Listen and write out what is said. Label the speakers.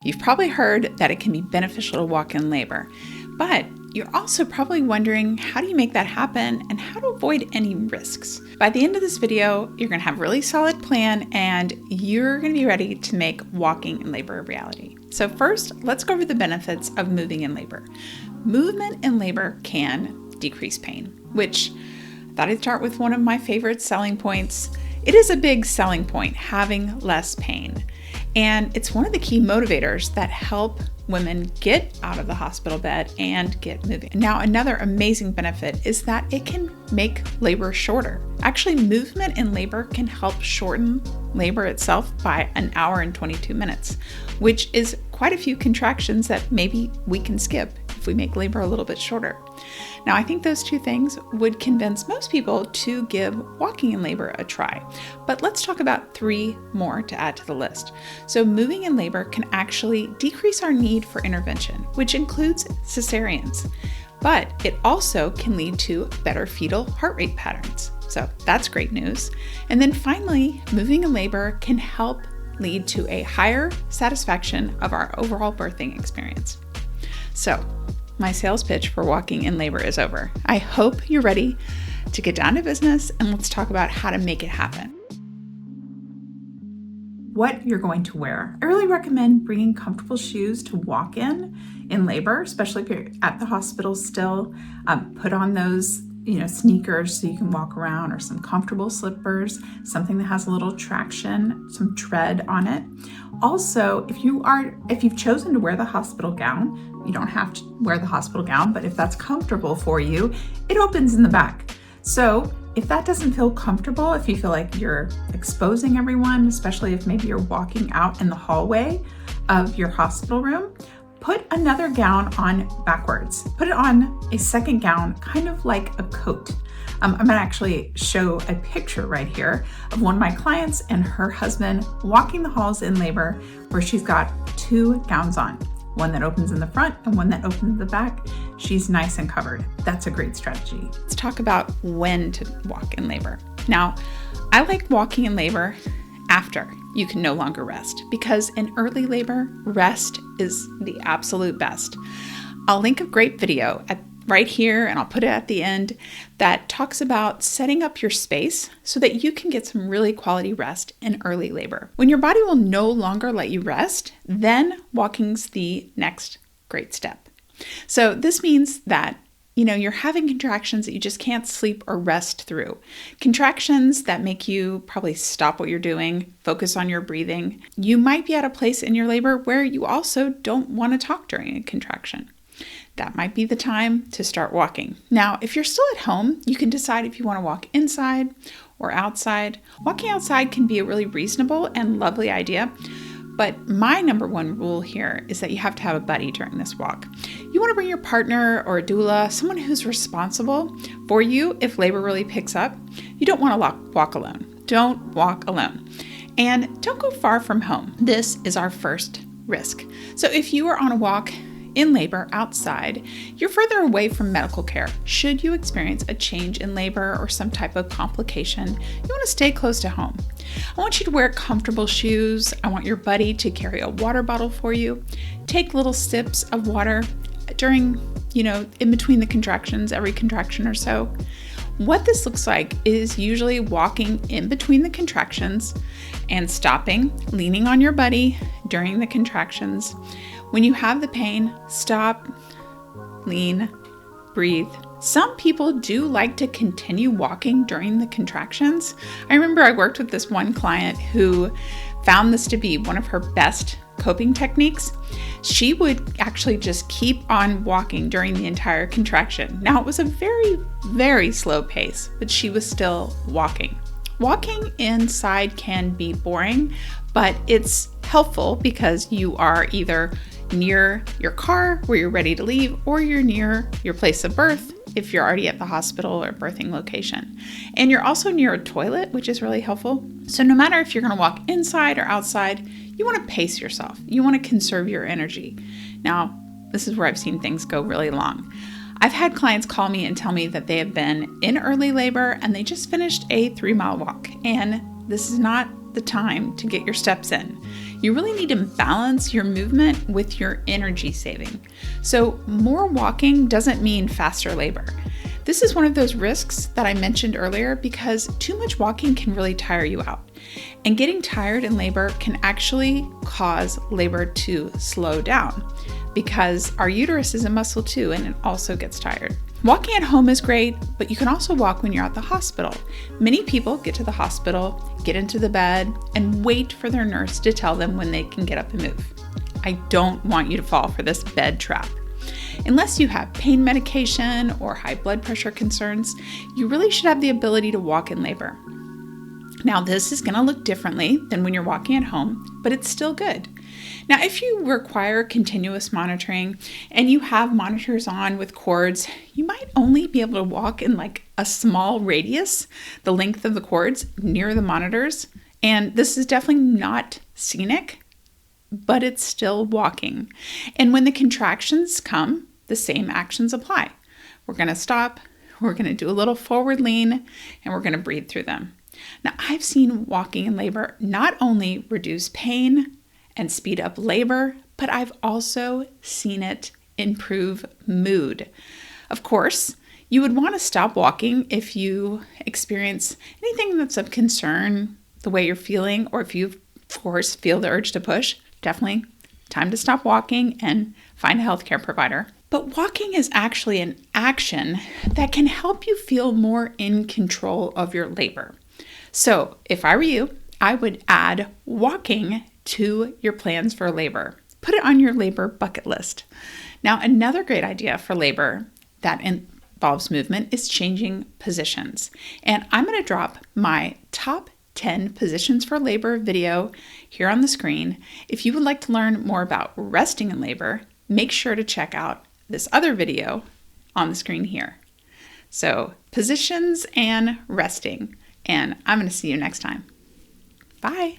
Speaker 1: You've probably heard that it can be beneficial to walk in labor, but you're also probably wondering, how do you make that happen and how to avoid any risks? By the end of this video, you're going to have a really solid plan and you're going to be ready to make walking in labor a reality. So first, let's go over the benefits of moving in labor. Movement in labor can decrease pain, which I thought I'd start with one of my favorite selling points. It is a big selling point, having less pain. And it's one of the key motivators that help women get out of the hospital bed and get moving. Now, another amazing benefit is that it can make labor shorter. Actually, movement in labor can help shorten labor itself by 1 hour and 22 minutes, which is quite a few contractions that maybe we can skip if we make labor a little bit shorter. Now, I think those two things would convince most people to give walking in labor a try, but let's talk about 3 more to add to the list. So moving in labor can actually decrease our need for intervention, which includes cesareans, but it also can lead to better fetal heart rate patterns. So that's great news. And then finally, moving in labor can help lead to a higher satisfaction of our overall birthing experience. So my sales pitch for walking in labor is over. I hope you're ready to get down to business and let's talk about how to make it happen. What you're going to wear. I really recommend bringing comfortable shoes to walk in labor, especially if you're at the hospital still. Put on those sneakers so you can walk around, or some comfortable slippers, something that has a little traction, some tread on it. Also, if you've chosen to wear the hospital gown, you don't have to wear the hospital gown, but if that's comfortable for you, it opens in the back. So if that doesn't feel comfortable, if you feel like you're exposing everyone, especially if maybe you're walking out in the hallway of your hospital room, put another gown on backwards. Put it on a second gown, kind of like a coat. I'm gonna actually show a picture right here of one of my clients and her husband walking the halls in labor, where she's got 2 gowns on, one that opens in the front and one that opens in the back. She's nice and covered. That's a great strategy. Let's talk about when to walk in labor. Now, I like walking in labor after you can no longer rest, because in early labor, rest is the absolute best. I'll link a great video right here, and I'll put it at the end, that talks about setting up your space so that you can get some really quality rest in early labor. When your body will no longer let you rest, then walking's the next great step. So this means that you're having contractions that you just can't sleep or rest through. Contractions that make you probably stop what you're doing, focus on your breathing. You might be at a place in your labor where you also don't want to talk during a contraction. That might be the time to start walking. Now, if you're still at home, you can decide if you want to walk inside or outside. Walking outside can be a really reasonable and lovely idea, but my number one rule here is that you have to have a buddy during this walk. You want to bring your partner or a doula, someone who's responsible for you if labor really picks up. You don't want to walk alone. Don't walk alone. And don't go far from home. This is our first risk. So if you are on a walk in labor outside, you're further away from medical care. Should you experience a change in labor or some type of complication, you want to stay close to home. I want you to wear comfortable shoes. I want your buddy to carry a water bottle for you. Take little sips of water during, in between the contractions, every contraction or so. What this looks like is usually walking in between the contractions and stopping, leaning on your buddy during the contractions. When you have the pain, stop, lean, breathe. Some people do like to continue walking during the contractions. I remember I worked with this one client who found this to be one of her best coping techniques. She would actually just keep on walking during the entire contraction. Now, it was a very, very slow pace, but she was still walking. Walking inside can be boring, but it's helpful because you are either near your car where you're ready to leave, or you're near your place of birth if you're already at the hospital or birthing location. And you're also near a toilet, which is really helpful. So no matter if you're going to walk inside or outside, you want to pace yourself. You want to conserve your energy. Now, this is where I've seen things go really long. I've had clients call me and tell me that they have been in early labor and they just finished a 3-mile walk. And this is not the time to get your steps in. You really need to balance your movement with your energy saving. So more walking doesn't mean faster labor. This is one of those risks that I mentioned earlier because too much walking can really tire you out. And getting tired in labor can actually cause labor to slow down because our uterus is a muscle too, and it also gets tired. Walking at home is great, but you can also walk when you're at the hospital. Many people get to the hospital, get into the bed, and wait for their nurse to tell them when they can get up and move. I don't want you to fall for this bed trap. Unless you have pain medication or high blood pressure concerns, you really should have the ability to walk in labor. Now, this is going to look differently than when you're walking at home, but it's still good. Now, if you require continuous monitoring and you have monitors on with cords, you might only be able to walk in like a small radius, the length of the cords near the monitors. And this is definitely not scenic, but it's still walking. And when the contractions come, the same actions apply. We're going to stop, we're going to do a little forward lean, and we're going to breathe through them. Now, I've seen walking in labor not only reduce pain and speed up labor, but I've also seen it improve mood. Of course, you would want to stop walking if you experience anything that's of concern, the way you're feeling, or if you, of course, feel the urge to push. Definitely time to stop walking and find a healthcare provider. But walking is actually an action that can help you feel more in control of your labor. So if I were you, I would add walking to your plans for labor. Put it on your labor bucket list. Now, another great idea for labor that involves movement is changing positions. And I'm going to drop my top 10 positions for labor video here on the screen. If you would like to learn more about resting in labor, make sure to check out this other video on the screen here. So, positions and resting. And I'm going to see you next time. Bye.